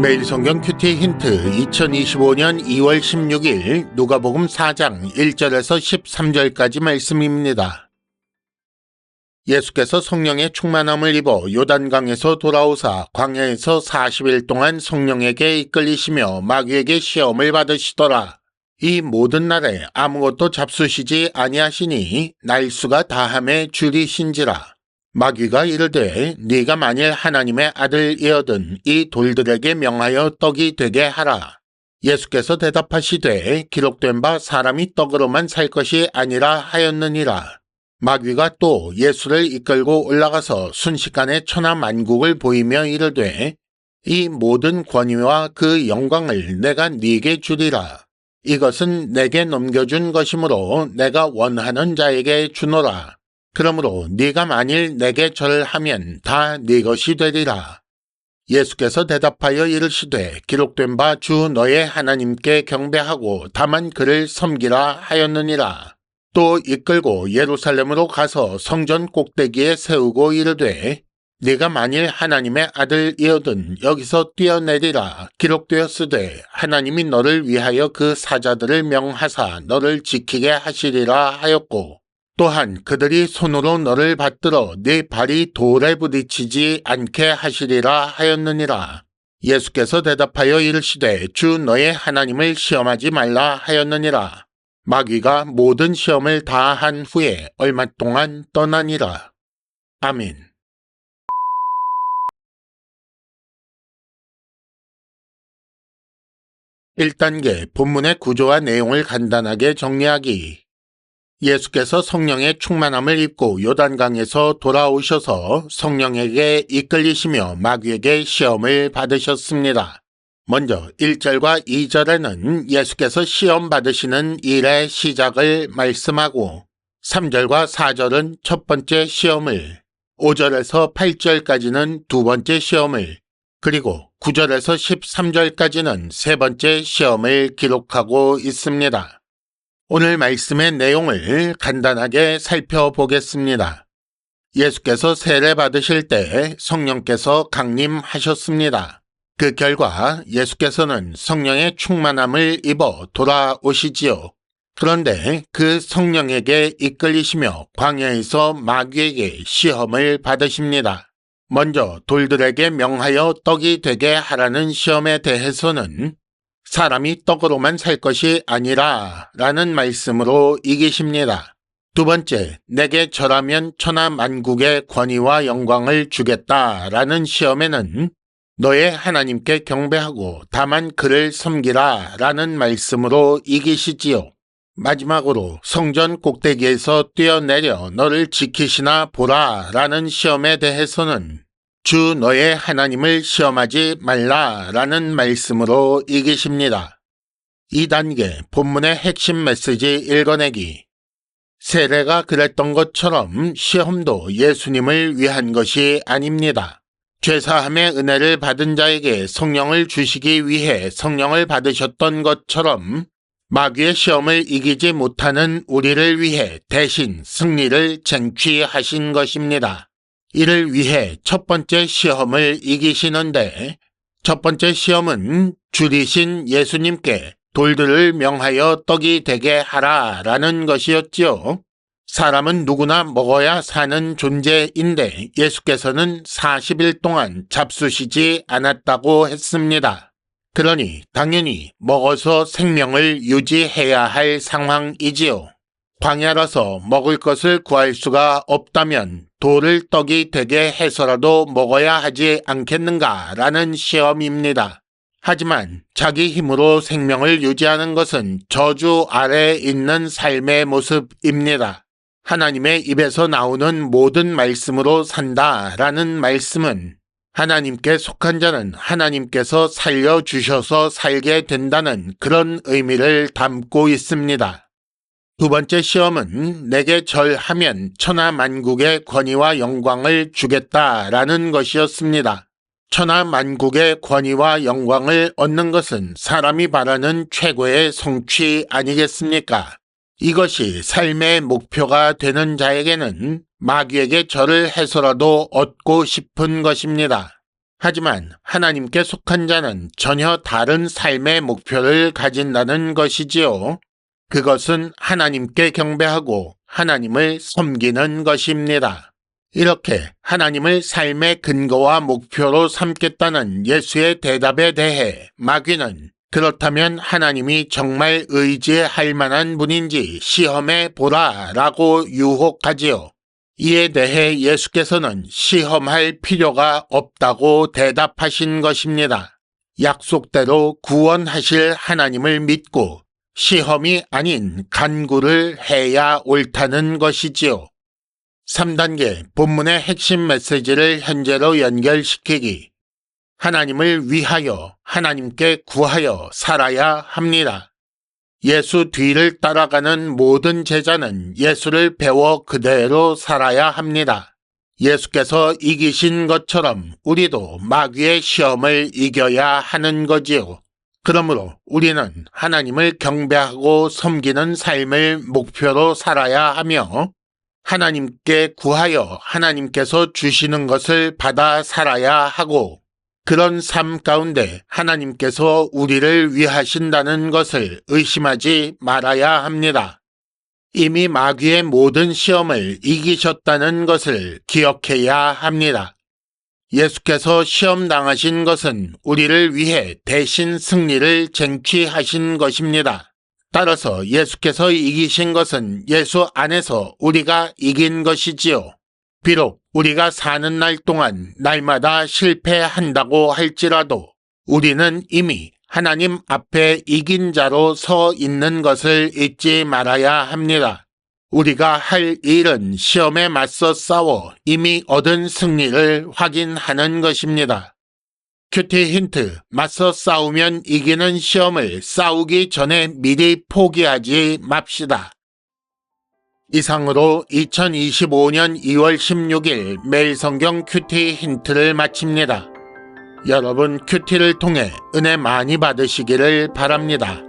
매일 성경 큐티 힌트 2025년 2월 16일 누가복음 4장 1절에서 13절까지 말씀입니다. 예수께서 성령의 충만함을 입어 요단강에서 돌아오사 광야에서 40일 동안 성령에게 이끌리시며 마귀에게 시험을 받으시더라. 이 모든 날에 아무것도 잡수시지 아니하시니 날수가 다함에 줄이신지라. 마귀가 이르되 네가 만일 하나님의 아들이어든 이 돌들에게 명하여 떡이 되게 하라. 예수께서 대답하시되 기록된 바 사람이 떡으로만 살 것이 아니라 하였느니라. 마귀가 또 예수를 이끌고 올라가서 순식간에 천하만국을 보이며 이르되 이 모든 권위와 그 영광을 내가 네게 주리라. 이것은 내게 넘겨준 것이므로 내가 원하는 자에게 주노라. 그러므로 네가 만일 내게 절하면 다 네 것이 되리라. 예수께서 대답하여 이르시되 기록된 바 주 너의 하나님께 경배하고 다만 그를 섬기라 하였느니라. 또 이끌고 예루살렘으로 가서 성전 꼭대기에 세우고 이르되 네가 만일 하나님의 아들이어든 여기서 뛰어내리라. 기록되었으되 하나님이 너를 위하여 그 사자들을 명하사 너를 지키게 하시리라 하였고 또한 그들이 손으로 너를 받들어 네 발이 돌에 부딪히지 않게 하시리라 하였느니라. 예수께서 대답하여 이르시되 주 너의 하나님을 시험하지 말라 하였느니라. 마귀가 모든 시험을 다 한 후에 얼마 동안 떠나니라. 아멘. 1단계 본문의 구조와 내용을 간단하게 정리하기. 예수께서 성령의 충만함을 입고 요단강에서 돌아오셔서 성령에게 이끌리시며 마귀에게 시험을 받으셨습니다. 먼저 1절과 2절에는 예수께서 시험 받으시는 일의 시작을 말씀하고 3절과 4절은 첫 번째 시험을, 5절에서 8절까지는 두 번째 시험을, 그리고 9절에서 13절까지는 세 번째 시험을 기록하고 있습니다. 오늘 말씀의 내용을 간단하게 살펴보겠습니다. 예수께서 세례 받으실 때 성령께서 강림하셨습니다. 그 결과 예수께서는 성령의 충만함을 입어 돌아오시지요. 그런데 그 성령에게 이끌리시며 광야에서 마귀에게 시험을 받으십니다. 먼저 돌들에게 명하여 떡이 되게 하라는 시험에 대해서는 사람이 떡으로만 살 것이 아니라 라는 말씀으로 이기십니다. 두 번째, 내게 절하면 천하만국의 권위와 영광을 주겠다 라는 시험에는 너의 하나님께 경배하고 다만 그를 섬기라 라는 말씀으로 이기시지요. 마지막으로 성전 꼭대기에서 뛰어내려 너를 지키시나 보라 라는 시험에 대해서는 주 너의 하나님을 시험하지 말라 라는 말씀으로 이기십니다. 2단계 본문의 핵심 메시지 읽어내기. 세례가 그랬던 것처럼 시험도 예수님을 위한 것이 아닙니다. 죄사함의 은혜를 받은 자에게 성령을 주시기 위해 성령을 받으셨던 것처럼 마귀의 시험을 이기지 못하는 우리를 위해 대신 승리를 쟁취하신 것입니다. 이를 위해 첫 번째 시험을 이기시는데 첫 번째 시험은 줄이신 예수님께 돌들을 명하여 떡이 되게 하라 라는 것이었지요. 사람은 누구나 먹어야 사는 존재인데 예수께서는 40일 동안 잡수시지 않았다고 했습니다. 그러니 당연히 먹어서 생명을 유지해야 할 상황이지요. 광야라서 먹을 것을 구할 수가 없다면 돌을 떡이 되게 해서라도 먹어야 하지 않겠는가 라는 시험입니다. 하지만 자기 힘으로 생명을 유지하는 것은 저주 아래에 있는 삶의 모습입니다. 하나님의 입에서 나오는 모든 말씀으로 산다 라는 말씀은 하나님께 속한 자는 하나님께서 살려주셔서 살게 된다는 그런 의미를 담고 있습니다. 두 번째 시험은 내게 절하면 천하만국의 권위와 영광을 주겠다라는 것이었습니다. 천하만국의 권위와 영광을 얻는 것은 사람이 바라는 최고의 성취 아니겠습니까? 이것이 삶의 목표가 되는 자에게는 마귀에게 절을 해서라도 얻고 싶은 것입니다. 하지만 하나님께 속한 자는 전혀 다른 삶의 목표를 가진다는 것이지요. 그것은 하나님께 경배하고 하나님을 섬기는 것입니다. 이렇게 하나님을 삶의 근거와 목표로 삼겠다는 예수의 대답에 대해 마귀는 그렇다면 하나님이 정말 의지할 만한 분인지 시험해 보라 라고 유혹하지요. 이에 대해 예수께서는 시험할 필요가 없다고 대답하신 것입니다. 약속대로 구원하실 하나님을 믿고 시험이 아닌 간구를 해야 옳다는 것이지요. 3단계 본문의 핵심 메시지를 현재로 연결시키기. 하나님을 위하여 하나님께 구하여 살아야 합니다. 예수 뒤를 따라가는 모든 제자는 예수를 배워 그대로 살아야 합니다. 예수께서 이기신 것처럼 우리도 마귀의 시험을 이겨야 하는 거지요. 그러므로 우리는 하나님을 경배하고 섬기는 삶을 목표로 살아야 하며 하나님께 구하여 하나님께서 주시는 것을 받아 살아야 하고 그런 삶 가운데 하나님께서 우리를 위하신다는 것을 의심하지 말아야 합니다. 이미 마귀의 모든 시험을 이기셨다는 것을 기억해야 합니다. 예수께서 시험 당하신 것은 우리를 위해 대신 승리를 쟁취하신 것입니다. 따라서 예수께서 이기신 것은 예수 안에서 우리가 이긴 것이지요. 비록 우리가 사는 날 동안 날마다 실패한다고 할지라도 우리는 이미 하나님 앞에 이긴 자로 서 있는 것을 잊지 말아야 합니다. 우리가 할 일은 시험에 맞서 싸워 이미 얻은 승리를 확인하는 것입니다. 큐티 힌트, 맞서 싸우면 이기는 시험을 싸우기 전에 미리 포기하지 맙시다. 이상으로 2025년 2월 16일 매일 성경 큐티 힌트를 마칩니다. 여러분 큐티를 통해 은혜 많이 받으시기를 바랍니다.